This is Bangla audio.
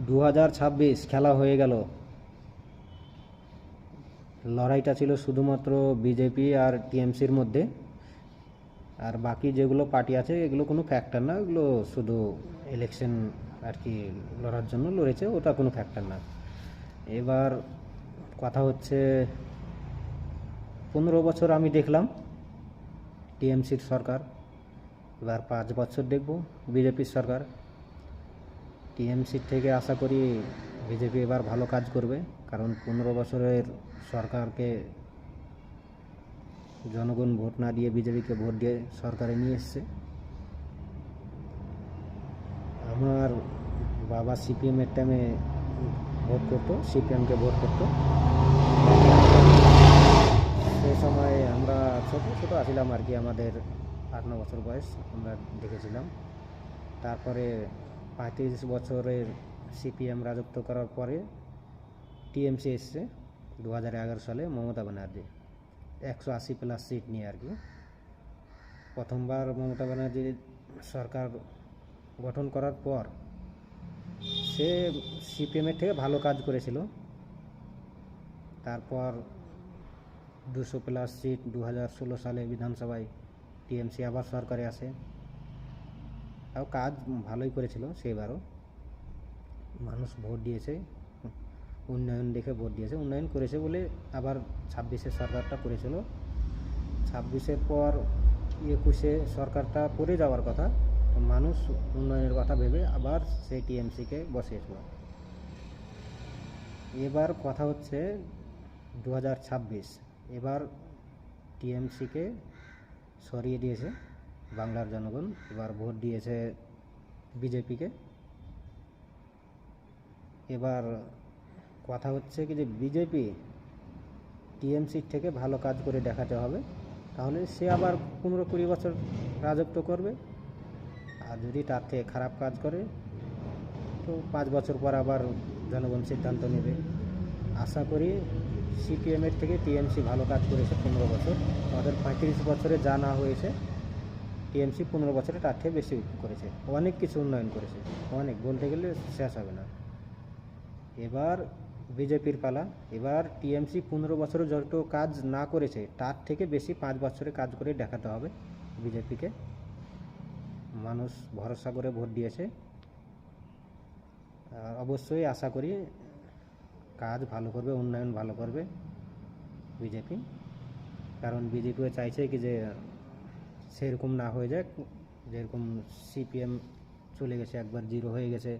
2026 খেলা হয়ে গেল। লড়াইটা ছিল শুধুমাত্র বিজেপি আর টিএমসির মধ্যে, আর বাকি যেগুলো পার্টি আছে এগুলো কোনো ফ্যাক্টর না, এগুলো শুধু ইলেকশন আর কি লড়ার জন্য লড়েছে, ওটা কোনো ফ্যাক্টর না। এবার কথা হচ্ছে 15 বছর আমি দেখলাম টিএমসির সরকার, এবার 5 বছর দেখব বিজেপির সরকার। টিএমসির থেকে আশা করি বিজেপি এবার ভালো কাজ করবে, কারণ 15 বছরের সরকারকে জনগণ ভোট না দিয়ে বিজেপিকে ভোট দিয়ে সরকারে নিয়ে এসছে। আমার বাবা সিপিএমের টাইমে ভোট করতো, সিপিএমকে ভোট করতো। সেই সময় আমরা ছোটো ছোটো আসছিলাম আর কি, আমাদের 8-9 বছর বয়স, আমরা দেখেছিলাম। তারপরে 35 বছরের সিপিএম রাজত্ব করার পরে টিএমসি এসছে 2011 সালে, মমতা ব্যানার্জি 180+ সিট নিয়ে আর কি। প্রথমবার মমতা ব্যানার্জি সরকার গঠন করার পর সে সিপিএমের থেকে ভালো কাজ করেছিল। তারপর 200+ সিট 2016 সালে বিধানসভায় টিএমসি আবার সরকারে আসে, তাও কাজ ভালোই করেছিল। সেবারও মানুষ ভোট দিয়েছে, উন্নয়ন দেখে ভোট দিয়েছে, উন্নয়ন করেছে বলে আবার 26-এ সরকারটা করেছিল। 26-এর পর 21-এ সরকারটা পড়ে যাওয়ার কথা, মানুষ উন্নয়নের কথা ভেবে আবার সেই টিএমসিকে বসিয়েছিল। এবার কথা হচ্ছে 2026, এবার টিএমসিকে সরিয়ে দিয়েছে বাংলার জনগণ, এবার ভোট দিয়েছে বিজেপিকে। এবার কথা হচ্ছে কি যে বিজেপি টিএমসির থেকে ভালো কাজ করে দেখাতে হবে, তাহলে সে আবার 15-20 বছর রাজত্ব করবে। আর যদি তার থেকে খারাপ কাজ করে তো 5 বছর পর আবার জনগণ সিদ্ধান্ত নেবে। আশা করি সিপিএমের থেকে টিএমসি ভালো কাজ করেছে 15 বছর, আমাদের 35 বছরে যা না হয়েছে টিএমসি 15 বছরে তার থেকে বেশি করেছে, অনেক কিছু উন্নয়ন করেছে, অনেক, বলতে গেলে শেষ হবে না। এবার বিজেপির পালা, এবার টিএমসি 15 বছরে যত কাজ না করেছে তার থেকে বেশি 5 বছরে কাজ করে দেখাতে হবে বিজেপিকে। মানুষ ভরসা করে ভোট দিয়েছে, অবশ্যই আশা করি কাজ ভালো করবে, উন্নয়ন ভালো করবে বিজেপি। কারণ বিজেপিও চাইছে কি যে সেরকম না হয়ে যাক, যেরকম সিপিএম চলে গেছে, একবার জিরো হয়ে গেছে,